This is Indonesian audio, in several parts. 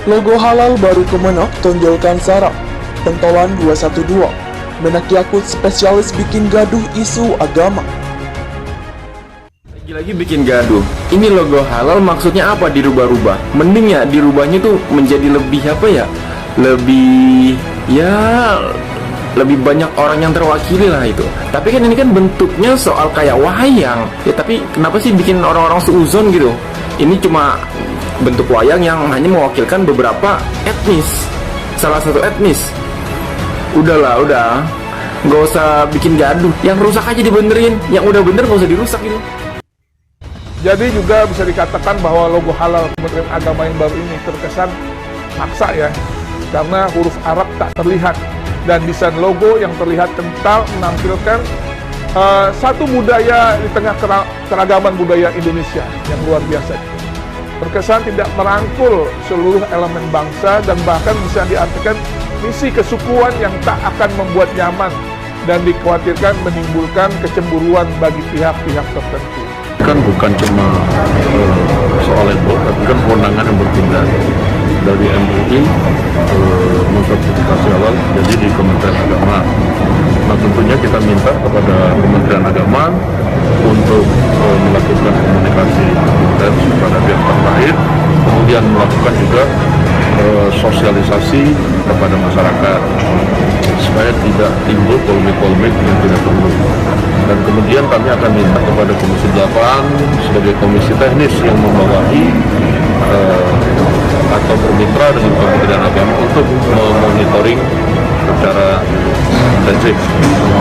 Logo halal baru Kemenak tonjolkan SARA. Pentolan 212. Menak Yakult spesialis bikin gaduh isu agama. Lagi-lagi bikin gaduh. Ini logo halal maksudnya apa dirubah-rubah? Mending ya dirubahnya tuh menjadi lebih apa ya? Lebih banyak orang yang terwakili lah itu. Tapi kan ini kan bentuknya soal kayak wayang. Ya tapi kenapa sih bikin orang-orang seuzon gitu? Ini cuma bentuk wayang yang hanya mewakilkan beberapa etnis. Salah satu etnis. Udah. Nggak usah bikin gaduh. Yang rusak aja dibenerin. Yang udah bener nggak usah dirusak gitu. Jadi juga bisa dikatakan bahwa logo halal Kementerian Agama yang baru ini terkesan maksa ya, karena huruf Arab tak terlihat dan desain logo yang terlihat kental menampilkan satu budaya di tengah keragaman budaya Indonesia yang luar biasa. Terkesan tidak merangkul seluruh elemen bangsa dan bahkan bisa diartikan misi kesukuan yang tak akan membuat nyaman dan dikhawatirkan menimbulkan kecemburuan bagi pihak-pihak tertentu. Kan bukan cuma soal label, tapi kan kewenangan yang berpindah dari MUI mensertifikasi halal jadi di Kementerian Agama. Nah tentunya kita minta kepada Kementerian Agama untuk melakukan komunikasi intens kepada pihak terkait, kemudian melakukan juga sosialisasi kepada masyarakat supaya tidak timbul polemik-polemik yang tidak perlu. Dan kemudian kami akan minta kepada Komisi 8 sebagai komisi teknis yang membawahi atau bermitra dengan Kementerian Agama untuk memonitoring secara intensif.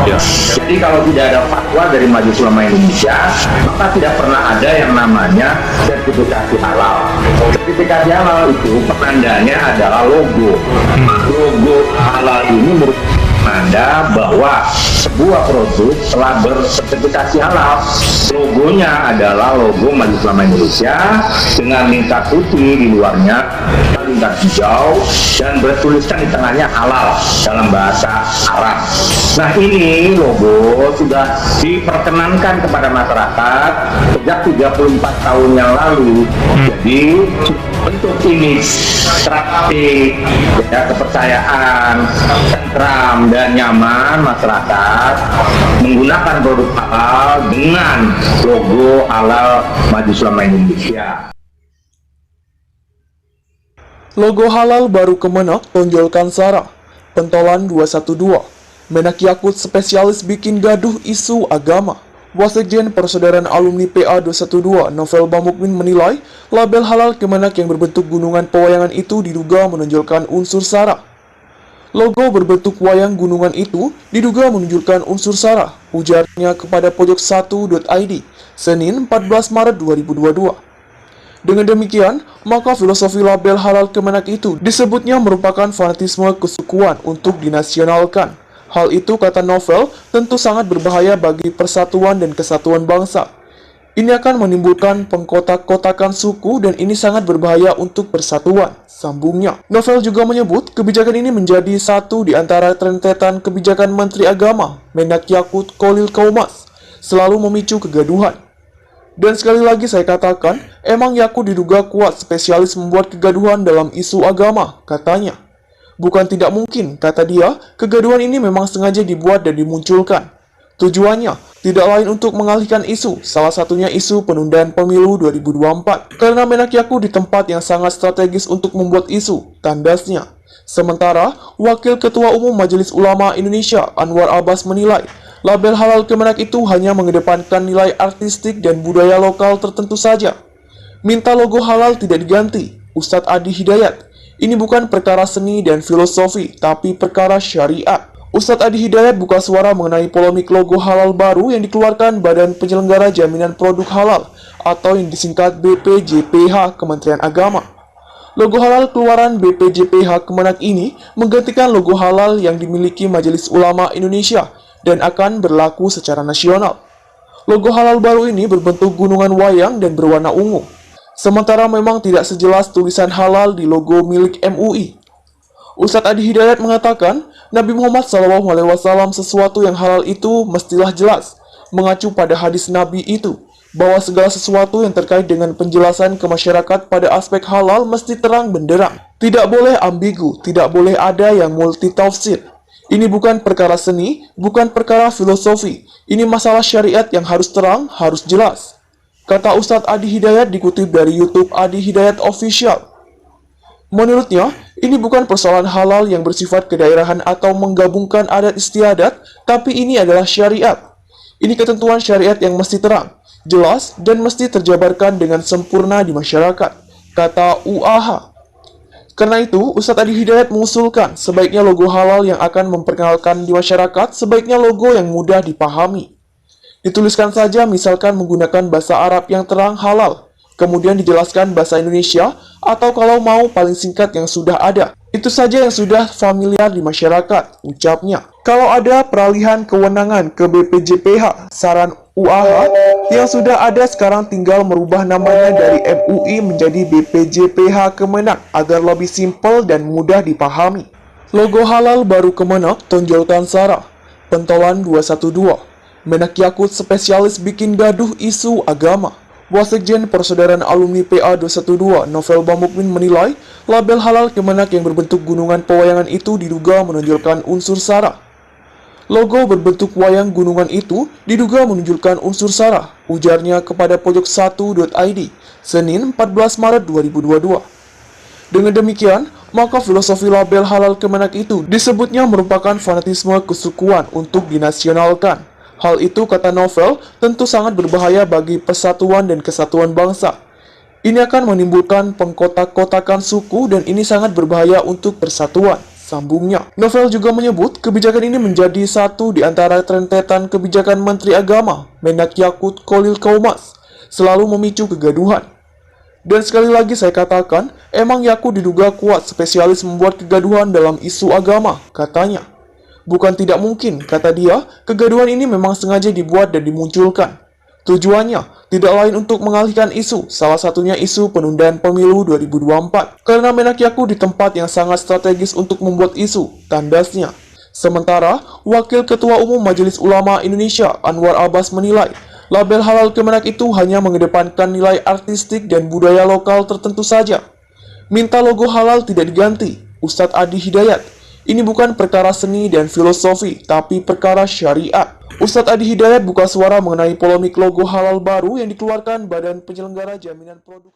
Ya. Jadi kalau tidak ada fatwa dari Majelis Ulama Indonesia, maka tidak pernah ada yang namanya sertifikasi halal. Sertifikasi halal itu penandanya adalah logo. Logo halal ini merupakan tanda bahwa sebuah produk telah bersertifikasi halal. Logonya adalah logo Majelis Ulama Indonesia dengan lingkar putih di luarnya, lingkar hijau, dan bertuliskan di tengahnya halal dalam bahasa Arab. Nah ini logo sudah diperkenankan kepada masyarakat sejak 34 tahun yang lalu. Jadi bentuk image, praktik, ya, kepercayaan, tentram dan nyaman masyarakat menggunakan produk halal dengan logo halal Majelis Ulama Indonesia. Logo halal baru Kemenak tonjolkan SARA. Pentolan 212. Menak Yakult spesialis bikin gaduh isu agama. Wasekjen Persaudaraan Alumni PA 212 Novel Bamukmin menilai label halal Kemenak yang berbentuk gunungan pewayangan itu diduga menonjolkan unsur SARA. Logo berbentuk wayang gunungan itu diduga menunjukkan unsur SARA, ujarnya kepada pojok1.id, Senin 14 Maret 2022. Dengan demikian, maka filosofi label halal Kemenak itu disebutnya merupakan fanatisme kesukuan untuk dinasionalkan. Hal itu, kata Novel, tentu sangat berbahaya bagi persatuan dan kesatuan bangsa. Ini akan menimbulkan pengkotak-kotakan suku dan ini sangat berbahaya untuk persatuan, sambungnya. Novel juga menyebut kebijakan ini menjadi satu di antara rentetan kebijakan Menteri Agama, Menak Yakult Kholil Kaumas, selalu memicu kegaduhan. Dan sekali lagi saya katakan, emang Yakult diduga kuat spesialis membuat kegaduhan dalam isu agama, katanya. Bukan tidak mungkin, kata dia, kegaduhan ini memang sengaja dibuat dan dimunculkan. Tujuannya tidak lain untuk mengalihkan isu, salah satunya isu penundaan pemilu 2024. Karena Menak Yakult di tempat yang sangat strategis untuk membuat isu, tandasnya. Sementara, Wakil Ketua Umum Majelis Ulama Indonesia, Anwar Abbas menilai, label halal Kemenak itu hanya mengedepankan nilai artistik dan budaya lokal tertentu saja. Minta logo halal tidak diganti, Ustadz Adi Hidayat. Ini bukan perkara seni dan filosofi, tapi perkara syariat. Ustadz Adi Hidayat buka suara mengenai polemik logo halal baru yang dikeluarkan Badan Penyelenggara Jaminan Produk Halal atau yang disingkat BPJPH Kementerian Agama. Logo halal keluaran BPJPH Kemenak ini menggantikan logo halal yang dimiliki Majelis Ulama Indonesia dan akan berlaku secara nasional. Logo halal baru ini berbentuk gunungan wayang dan berwarna ungu. Sementara memang tidak sejelas tulisan halal di logo milik MUI. Ustadz Adi Hidayat mengatakan, Nabi Muhammad SAW sesuatu yang halal itu mestilah jelas, mengacu pada hadis Nabi itu, bahwa segala sesuatu yang terkait dengan penjelasan ke masyarakat pada aspek halal mesti terang benderang. Tidak boleh ambigu, tidak boleh ada yang multitafsir. Ini bukan perkara seni, bukan perkara filosofi. Ini masalah syariat yang harus terang, harus jelas. Kata Ustadz Adi Hidayat dikutip dari YouTube Adi Hidayat Official. Menurutnya, ini bukan persoalan halal yang bersifat kedaerahan atau menggabungkan adat istiadat, tapi ini adalah syariat. Ini ketentuan syariat yang mesti terang, jelas, dan mesti terjabarkan dengan sempurna di masyarakat, kata UAH. Karena itu, Ustadz Adi Hidayat mengusulkan sebaiknya logo halal yang akan memperkenalkan di masyarakat sebaiknya logo yang mudah dipahami. Dituliskan saja misalkan menggunakan bahasa Arab yang terang halal, kemudian dijelaskan bahasa Indonesia, atau kalau mau paling singkat yang sudah ada. Itu saja yang sudah familiar di masyarakat, ucapnya. Kalau ada peralihan kewenangan ke BPJPH, saran UAH, yang sudah ada sekarang tinggal merubah namanya dari MUI menjadi BPJPH Kemenak agar lebih simpel dan mudah dipahami. Logo halal baru Kemenak tonjolkan Sarah. Pentolan 212. Menak Yakut spesialis bikin gaduh isu agama. Wasekjen Persaudaraan Alumni PA 212 Novel Bamukmin menilai label halal Kemenak yang berbentuk gunungan pewayangan itu diduga menonjolkan unsur SARA. Logo berbentuk wayang gunungan itu diduga menunjukkan unsur SARA, ujarnya kepada pojok1.id, Senin 14 Maret 2022. Dengan demikian, maka filosofi label halal Kemenak itu disebutnya merupakan fanatisme kesukuan untuk dinasionalkan. Hal itu, kata Novel, tentu sangat berbahaya bagi persatuan dan kesatuan bangsa. Ini akan menimbulkan pengkotak-kotakan suku dan ini sangat berbahaya untuk persatuan, sambungnya. Novel juga menyebut kebijakan ini menjadi satu di antara rentetan kebijakan Menteri Agama, Menak Yakut Khalil Qaumas, selalu memicu kegaduhan. Dan sekali lagi saya katakan, emang Yakut diduga kuat spesialis membuat kegaduhan dalam isu agama, katanya. Bukan tidak mungkin, kata dia, kegaduhan ini memang sengaja dibuat dan dimunculkan. Tujuannya tidak lain untuk mengalihkan isu, salah satunya isu penundaan pemilu 2024. Karena Menak Yakut di tempat yang sangat strategis untuk membuat isu, tandasnya. Sementara, Wakil Ketua Umum Majelis Ulama Indonesia, Anwar Abbas menilai, label halal Kemenak itu hanya mengedepankan nilai artistik dan budaya lokal tertentu saja. Minta logo halal tidak diganti, Ustadz Adi Hidayat. Ini bukan perkara seni dan filosofi, tapi perkara syariat. Ustadz Adi Hidayat buka suara mengenai polemik logo halal baru yang dikeluarkan Badan Penyelenggara Jaminan Produk